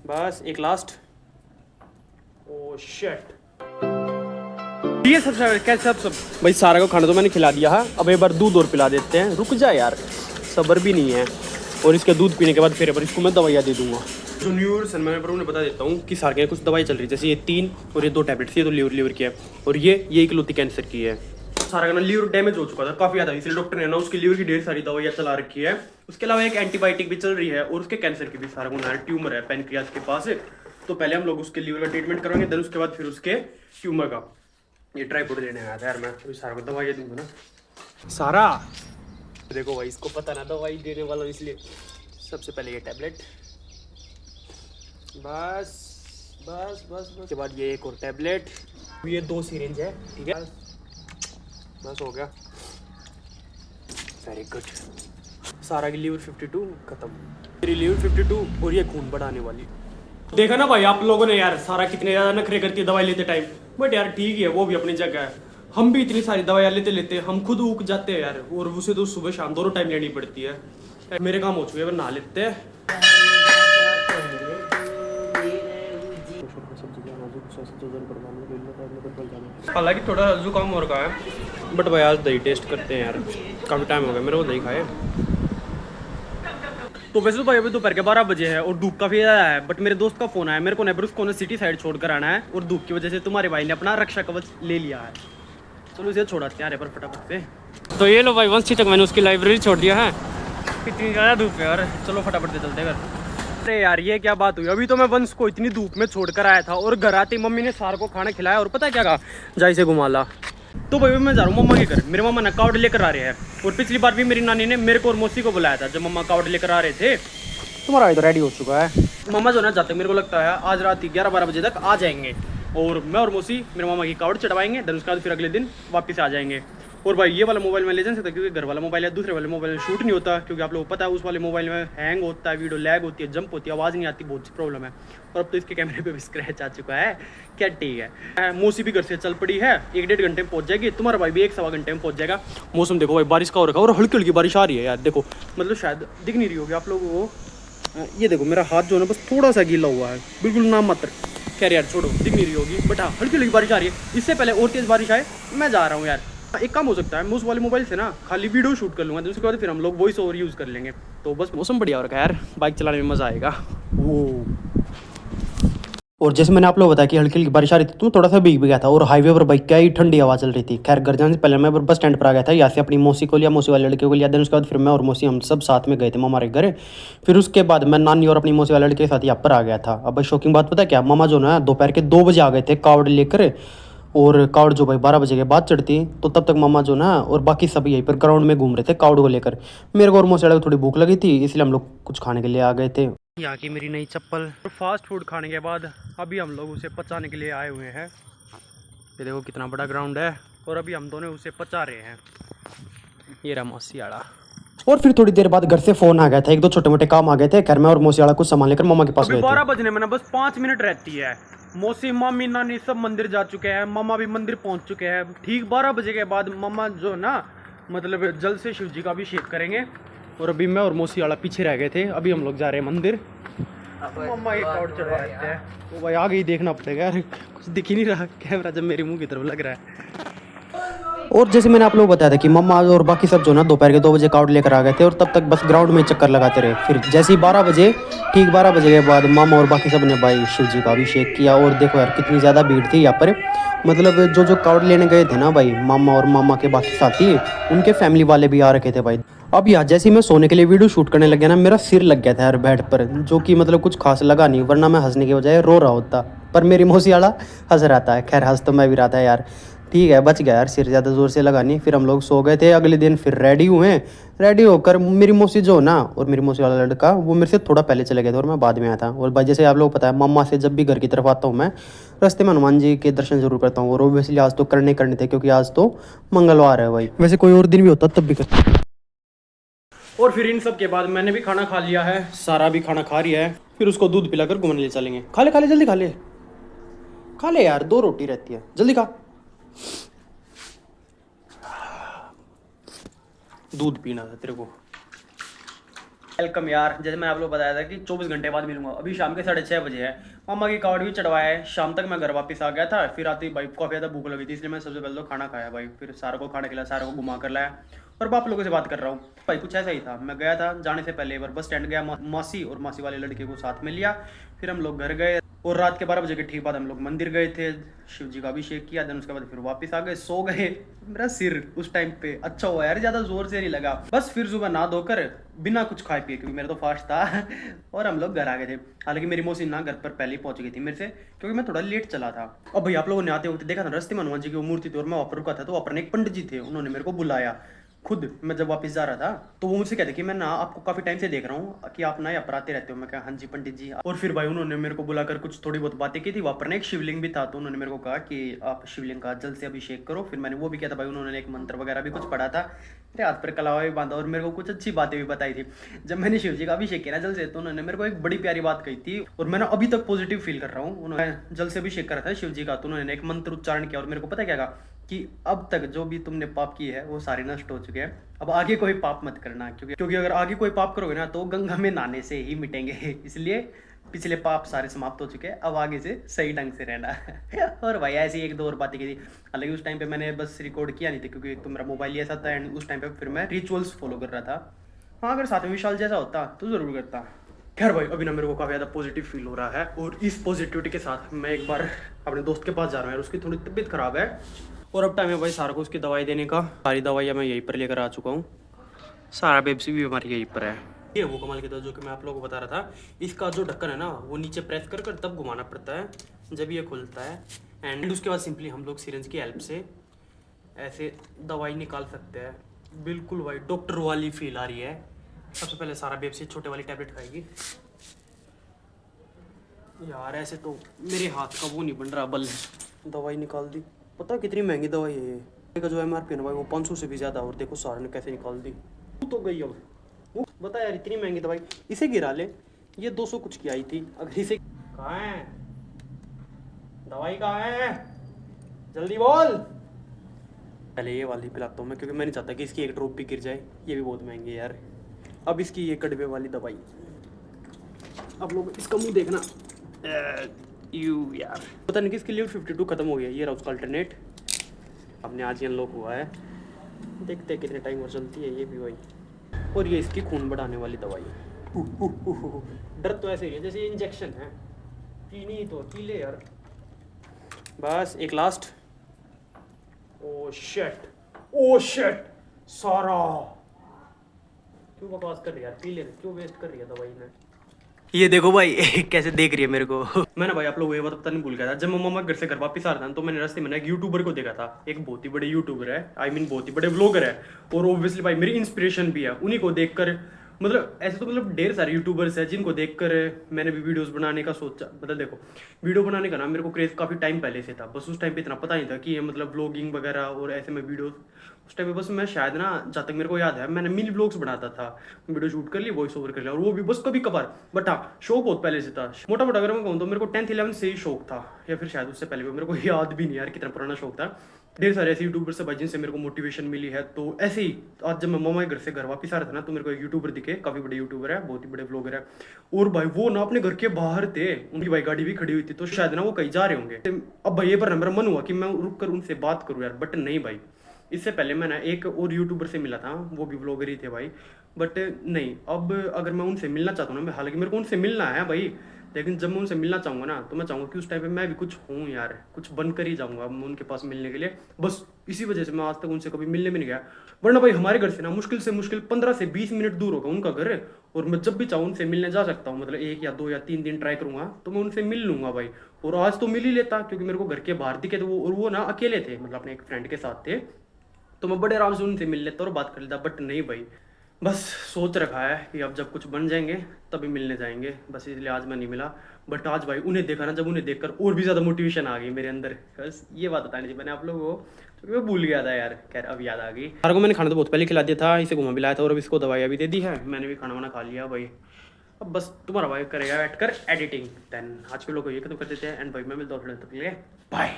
बस एक last. Oh shit, ये सब कैसे सब भाई सारा को खाना तो मैंने खिला दिया है। अब एक बार दूध और पिला देते हैं। रुक जा यार, सब्र भी नहीं है। और इसके दूध पीने के बाद फिर इसको मैं दवाइयाँ दे दूंगा। जो न्यू ईयर सन मैं उन्हें बता देता हूँ कि सारे के कुछ दवाई चल रही है, जैसे ये 3 और ये 2 टैबलेट्स, ये तो लीवर की है और ये इकलौती कैंसर की है। सारा का ना लीवर डैमेज हो चुका था काफी ज्यादा, इसलिए डॉक्टर ने ना उसकी लीवर की ढेर सारी दवाइयाँ चला रखी है। उसके अलावा एक एंटीबायोटिक भी चल रही है और उसके कैंसर की भी। सारा को ना ट्यूमर है पैनक्रियाज के पास, तो पहले हम लोग उसके लीवर का ट्रीटमेंट करेंगे, देन उसके बाद फिर उसके ट्यूमर का। ये ट्राइपॉड लेने आया था यार मैं, तो सारा को दवाई दूंगा ना। सारा देखो भाई, इसको पता ना दवाई देने वाला, इसलिए सबसे पहले ये टैबलेट, बस बस बस बस। उसके बाद ये एक और टैबलेट, ये 2 सिरिंज है, ठीक है बस हो गया। Very good. सारा की लीवर 52 खत्म, मेरी लीवर 52 और ये खून बढ़ाने वाली। देखा ना भाई आप लोगों ने यार, सारा कितने ज्यादा नखरे करती है दवाई लेते टाइम। बट यार ठीक है, वो भी अपनी जगह है। हम भी इतनी सारी दवाइयाँ लेते हम खुद उग जाते हैं यार, और उसे तो सुबह शाम दोनों टाइम लेनी पड़ती है। मेरे काम हो चुके हैं, नहा लेते हैं। हालांकि थोड़ा जुकाम हो रखा है, बट भाई आज दही टेस्ट करते हैं यार, काफ़ी टाइम हो गया मेरे को दही खाए। तो वैसे तो भाई अभी दोपहर के 12 बजे है और धूप काफ़ी ज़्यादा है, बट मेरे दोस्त का फ़ोन आया मेरे को, नेबर उसको सिटी साइड छोड़कर आना है, और धूप की वजह से तुम्हारे भाई ने अपना रक्षा कवच ले लिया है। चलो इसे छोड़ाते हैं यार पर फटाफट से। तो ये लो भाई, वंश तक मैंने उसकी लाइब्रेरी छोड़ दिया है, इतनी ज़्यादा धूप है यार। चलो फटाफट से चलते घर। अरे यार ये क्या बात हुई, अभी तो मैं वंश को इतनी धूप में छोड़कर आया था और घर आते मम्मी ने सार को खाना खिलाया और पता है क्या कहा, जाई से घुमा ला। तो भाई मैं जा रहा हूँ मम्मा के घर, मेरे मम्मा ना कावड़ लेकर आ रहे हैं। और पिछली बार भी मेरी नानी ने मेरे को और मौसी को बुलाया था जब मम्मा कावड़ लेकर आ रहे थे। तुम्हारा भाई तो रेडी हो चुका है। मम्मा जो ना जाते मेरे को लगता है आज रात 11-12 बजे तक आ जाएंगे, और मैं और मौसी मेरे मामा की कावड़ चढ़वाएंगे, देन उसके बाद फिर अगले दिन वापस आ जाएंगे। और भाई ये वाला मोबाइल मैं ले जा सकता, क्योंकि घर वाला मोबाइल है, दूसरे वाले मोबाइल में शूट नहीं होता, क्योंकि आप लोगों को पता है उस वाले मोबाइल में हैंग होता है, वीडियो लैग होती है, जंप होती है, आवाज़ नहीं आती, बहुत सी प्रॉब्लम है। और अब तो इसके कैमरे पे भी स्क्रैच आ चुका है, क्या ठीक है। मौसी भी घर से चल पड़ी है, 1-1.5 घंटे में पहुंच जाएगी। तुम्हारा भाई भी 1-1.25 घंटे में पहुंच जाएगा। मौसम देखो भाई बारिश का हो रखा है, और हल्की हल्की बारिश आ रही है यार, देखो मतलब शायद दिख नहीं रही होगी आप लोगों को। ये देखो मेरा हाथ जो है ना बस थोड़ा सा गीला हुआ है, बिल्कुल नाम मात्र। खैर यार छोड़ो, दिख नहीं रही होगी, बट हाँ हल्की हल्की बारिश आ रही है। इससे पहले और तेज़ बारिश आए मैं जा रहा हूँ यार। एक काम हो सकता है, मैं उस वाले मोबाइल से ना खाली वीडियो शूट कर लूँगा, तो उसके बाद फिर हम लोग वॉइस ओवर यूज़ कर लेंगे। तो बस मौसम बढ़िया हो रखा है यार, बाइक चलाने में मज़ा आएगा। वो और जैसे मैंने आप लोग बताया कि हल्की हल्की बारिश आ रही थी, तो थोड़ा सा भीग भी गया था, और हाईवे पर बाइक क्या ही ठंडी हवा चल रही थी। खैर घर जाने से पहले मैं बस स्टैंड पर आ गया था, यहाँ से अपनी मौसी को लिया, मौसी वाले लड़के को लिया, देन उसके बाद फिर मैं और मौसी हम सब साथ में गए थे मामा के घर। फिर उसके बाद मैं नानी और अपनी मौसी वाले लड़के के साथ यहाँ पर आ गया था। अब शॉकिंग बात पता क्या, मामा जो ना दोपहर के 2 बजे आ गए थे कावड़ लेकर, और कावड़ जो भाई 12 बजे के बाद चढ़ती, तो तब तक मामा जो ना और बाकी सब यहीं पर ग्राउंड में घूम रहे थे कावड़ को लेकर। मेरे को और मौसी वाले को थोड़ी भूख लगी थी, इसलिए हम लोग कुछ खाने के लिए आ गए थे। यहाँ की मेरी नई चप्पल। फास्ट फूड खाने के बाद अभी हम लोग उसे पचाने के लिए आए हुए हैं। ये देखो कितना बड़ा ग्राउंड है, और अभी हम दोनों उसे पचा रहे हैं। ये रहा मौसियाड़ा। और फिर थोड़ी देर बाद घर से फोन आ गया था, 1-2 छोटे मोटे काम आ गए थे। खैर मैं और मौसियाड़ा कुछ सामान लेकर मामा के पास गए थे। 12 बजने में ना बस 5 मिनट रहती है। मौसी मामी नानी सब मंदिर जा चुके हैं, मामा भी मंदिर पहुंच चुके हैं। ठीक 12 बजे के बाद मामा जो ना मतलब जल से शिव जी का अभिषेक करेंगे, और अभी मैं और मौसियाड़ा पीछे रह गए थे। अभी हम लोग जा रहे हैं मंदिर। मम्मा एक कावड़ चढ़वा देते हैं, तो भाई आगे ही देखना पड़ेगा यार, कुछ दिख ही नहीं रहा कैमरा जब मेरे मुंह की तरफ लग रहा है। और जैसे मैंने आप लोगों को बताया था कि मम्मा और बाकी सब जो ना दोपहर के 2 बजे कावड़ लेकर आ गए थे, और तब तक बस ग्राउंड में चक्कर लगाते रहे। फिर जैसे ही 12 बजे, ठीक 12 बजे के बाद मामा और बाकी सब ने भाई शिव जी का अभिषेक किया। और देखो यार कितनी ज़्यादा भीड़ थी यहाँ पर, मतलब जो कावड़ लेने गए थे ना भाई, मामा और मामा के बाकी साथी, उनके फैमिली वाले भी आ रखे थे भाई। अब यार जैसे ही मैं सोने के लिए वीडियो शूट करने लग गया ना, मेरा सिर लग गया था यार बेड पर, जो कि मतलब कुछ खास लगा नहीं, वरना मैं हंसने के बजाय रो रहा होता। पर मेरी मौसियाड़ा हंस रहा था। खैर हंस तो मैं भी रहा था यार, ठीक है बच गया यार, सिर ज़्यादा ज़ोर से लगा नहीं। फिर हम लोग सो गए थे। अगले दिन फिर रेडी हुए, रेडी होकर मेरी मौसी जो ना और मेरी मौसी वाला लड़का वो मेरे से थोड़ा पहले चले गए थे, और मैं बाद में आया था। और भाई जैसे आप लोग पता है, मम्मा से जब भी घर की तरफ आता हूँ मैं, रास्ते में हनुमान जी के दर्शन जरूर करता हूँ। और ओबियसली आज तो करने थे, क्योंकि आज तो मंगलवार है भाई, वैसे कोई और दिन भी होता तब भी करता। और फिर इन सब के बाद मैंने भी खाना खा लिया है, सारा भी खाना खा रही है। फिर उसको दूध पिलाकर घूमने ले चलेंगे। खा ले जल्दी खा ले यार, 2 रोटी रहती है, जल्दी खा। दूध पीना था तेरे को। वेलकम यार, जैसे मैंने आप लोग बताया था कि 24 घंटे बाद मिलूंगा। अभी शाम के 6:30 बजे है। मामा की कार्ड भी चढ़वाया है। शाम तक मैं घर वापस आ गया था। फिर आते ही भाई काफ़ी ज़्यादा भूख लगी थी, इसलिए मैं सबसे पहले तो खाना खाया भाई। फिर सारा को खाना खिलाया, सारा को घुमा कर लाया और बाप लोगों से बात कर रहा हूँ भाई। कुछ ऐसा ही था, मैं गया था जाने से पहले एक बार बस स्टैंड गया, मौसी और मौसी वाले लड़के को साथ में लिया। फिर हम लोग घर गए और रात के 12 बजे के ठीक बाद हम लोग मंदिर गए थे, शिव जी का अभिषेक किया। देन उसके बाद फिर वापस आ गए, सो गए। मेरा सिर उस टाइम पे अच्छा हुआ यार, ज़्यादा जोर से नहीं लगा। बस फिर सुबह नहा धोकर बिना कुछ खाए पिए, क्योंकि मेरा तो फास्ट था और हम लोग घर आ गए थे। हालांकि मेरी मौसी ना घर पर पहले ही पहुंच गई थी मेरे से, क्योंकि मैं थोड़ा लेट चला था। अब भाई आप लोगों ने आते वक्त देखा था रास्ते में हनुमान जी की वो मूर्ति थी और मैं वहाँ पर रुका था, तो वहाँ पर एक पंडित जी थे, उन्होंने मेरे को बुलाया खुद। मैं जब वापस जा रहा था तो वो मुझसे कहते कि मैं ना आपको काफ़ी टाइम से देख रहा हूँ कि आप ना यहाँ पर आते रहते हो। मैं कहा हाँ जी पंडित जी। और फिर भाई उन्होंने मेरे को बुलाकर कुछ थोड़ी बहुत बातें की थी। वहाँ पर ना एक शिवलिंग भी था, तो उन्होंने मेरे को कहा कि आप शिवलिंग का जल से अभिषेक करो। फिर मैंने वो भी किया था भाई। उन्होंने एक मंत्र वगैरह भी कुछ पढ़ा था, मेरे हाथ पर कलावा भी बांधा और मेरे को कुछ अच्छी बातें भी बताई थी। जब मैंने शिव जी का अभिषेक किया ना जल से, तो उन्होंने मेरे को एक बड़ी प्यारी बात कही थी और मैं ना अभी तक पॉजिटिव फील कर रहा हूँ। उन्होंने जल से अभिषेक करा था शिव जी का, तो उन्होंने एक मंत्र उच्चारण किया और मेरे को पता क्या कहा कि अब तक जो भी तुमने पाप की है वो सारे नष्ट हो चुके हैं। अब आगे कोई पाप मत करना, क्योंकि अगर आगे कोई पाप करोगे ना तो गंगा में नहाने से ही मिटेंगे। इसलिए पिछले पाप सारे समाप्त हो चुके हैं, अब आगे से सही ढंग से रहना। और भाई ऐसी एक दो और बातें की थी। हालांकि उस टाइम पे मैंने बस रिकॉर्ड किया नहीं था, क्योंकि एक तो मेरा मोबाइल ही ऐसा था एंड उस टाइम पे फिर मैं रिचुअल्स फॉलो कर रहा था। हाँ, अगर साथ में विशाल जैसा होता तो ज़रूर करता। खैर भाई, अभी ना मेरे को काफ़ी ज़्यादा पॉजिटिव फील हो रहा है और इस पॉजिटिविटी के साथ मैं एक बार अपने दोस्त के पास जा रहा हूँ यार। उसकी थोड़ी तबीयत ख़राब है और अब टाइम है भाई सारा को उसकी दवाई देने का। सारी दवाइयाँ मैं यहीं पर लेकर आ चुका हूँ। सारा बेब्सी भी हमारी यहीं पर है। ये वो कमाल की दवा जो कि मैं आप लोगों को बता रहा था। इसका जो ढक्कन है ना वो नीचे प्रेस कर कर तब घुमाना पड़ता है जब ये खुलता है। एंड उसके बाद सिंपली हम लोग सिरिंज की हेल्प से ऐसे दवाई निकाल सकते हैं। बिल्कुल भाई डॉक्टर वाली फील आ रही है। सबसे पहले सारा बेब्सी छोटे वाली टैबलेट खाएगी। यार ऐसे तो मेरे हाथ का वो नहीं बन रहा बल। दवाई निकाल दी। पता है कितनी महंगी दवाई है ये का जो MRP है ना भाई वो 500 से भी ज़्यादा। और देखो सारे ने कैसे निकाल दी। तो गई अब वो। बता यार इतनी महंगी दवाई, इसे गिरा ले। ये 200 कुछ की आई थी। अगर इसे कहाँ है दवाई, कहाँ है जल्दी बोल। पहले ये वाली पिलाता हूँ मैं, क्योंकि मैं नहीं चाहता कि इसकी एक ड्रॉप भी गिर जाए। ये भी बहुत महंगी है यार। अब इसकी ये कड़वे वाली दवाई। अब लोग इसका मुंह देखना। यू यार पता नहीं किसके लिए 52 खत्म हो गया। ये रहा उसका अल्टरनेट। हमने आज ही अनलॉक हुआ है, देखते हैं कितने टाइम और चलती है ये भी भाई। और ये इसकी खून बढ़ाने वाली दवाई है। डर तो ऐसे ही है जैसे इंजेक्शन है। पीनी तो पी ले यार। बस एक लास्ट। ओ शिट सारा क्यों बकवास कर रही है यार। पी ले, क्यों वेस्ट कर रही है दवाई ने। ये देखो भाई कैसे देख रही है मेरे को। मैंने भाई आप लोग ये बात पता नहीं भूल गया था। जब मैं मामा घर से घर वापस आ रहा था तो मैंने रास्ते में एक यूट्यूबर को देखा था। एक बहुत ही बड़े यूट्यूबर है, बहुत ही बड़े व्लॉगर है और ऑब्वियसली भाई मेरी इंस्पिरेशन भी है। उन्हीं को देखकर मतलब ऐसे तो मतलब ढेर सारे यूट्यूबर्स हैं जिनको देखकर मैंने भी वीडियोस बनाने का सोचा। मतलब देखो वीडियो बनाने का ना मेरे को क्रेज काफ़ी टाइम पहले से था। बस उस टाइम पे इतना पता नहीं था कि ये मतलब व्लॉगिंग वगैरह और ऐसे में वीडियोस। उस टाइम पे बस मैं शायद ना जहाँ तक मेरे को याद है मैंने मिनी व्लॉग्स बनाता था। वीडियो शूट कर ली, वॉइस ओवर कर लिया और वो भी बस कभी कभार। बट हाँ शौक बहुत पहले से था। मोटा मोटा अगर मैं कहूँ तो मेरे को 10th 11th से ही शौक था, या फिर शायद उससे पहले भी। मेरे को याद भी नहीं यार कितना पुराना शौक था। ढेर सारे ऐसे यूट्यूबर से भाई जिनसे मेरे को मोटिवेशन मिली है। तो ऐसे ही आज जब मैं मामा के घर से घर वापस आ रहा था ना तो मेरे को एक यूट्यूबर दिखे। काफ़ी बड़े यूट्यूबर है, बहुत ही बड़े व्लॉगर है। और भाई वो ना अपने घर के बाहर थे, उनकी भाई गाड़ी भी खड़ी हुई थी, तो शायद ना वो कहीं जा रहे होंगे। अब भाई ये पर मेरा मन हुआ कि मैं रुक कर उनसे बात करूँ यार, बट नहीं भाई। इससे पहले मैं ना एक और यूट्यूबर से मिला था, वो भी व्लॉगर ही थे भाई। बट नहीं, अब अगर मैं उनसे मिलना चाहता हूँ ना, हालांकि मेरे को उनसे मिलना है भाई, लेकिन जब मैं उनसे मिलना चाहूँगा ना तो मैं चाहूँगा कि उस टाइम पे मैं भी कुछ हूँ यार, कुछ बनकर ही जाऊँगा मैं उनके पास मिलने के लिए। बस इसी वजह से मैं आज तक उनसे कभी मिलने भी नहीं गया। वरना भाई हमारे घर से ना मुश्किल से मुश्किल 15 से 20 मिनट दूर होगा उनका घर, और मैं जब भी चाहूँ उनसे मिलने जा सकता हूँ। मतलब 1 या 2 या 3 दिन ट्राई करूँगा तो मैं उनसे मिल लूँगा भाई। और आज तो मिल ही लेता, क्योंकि मेरे को घर के बाहर दिखे थे वो, और वो ना अकेले थे, मतलब अपने एक फ्रेंड के साथ थे। तो मैं बड़े आराम से उनसे मिल लेता और बात कर लेता। बट नहीं भाई, बस सोच रखा है कि अब जब कुछ बन जाएंगे तभी मिलने जाएंगे, बस इसलिए आज मैं नहीं मिला। बट आज भाई उन्हें देखा ना, जब उन्हें देखकर और भी ज़्यादा मोटिवेशन आ गई मेरे अंदर। बस ये बात बतानी थी मैंने आप लोगों को, क्योंकि मैं भूल गया था यार। खैर अब याद आ गई। सारा को मैंने खाना तो बहुत पहले खिला दिया था, इसे घुमा भी लाया था और अब इसको दवाइयाँ भी दे दी है। मैंने भी खाना वाना खा लिया भाई। अब बस तुम्हारा भाई करेगा बैठ कर एडिटिंग। देन आज के लोग को ये खत्म कर देते हैं एंड भाई मैं मिलता हूँ थोड़े तक के लिए। बाय।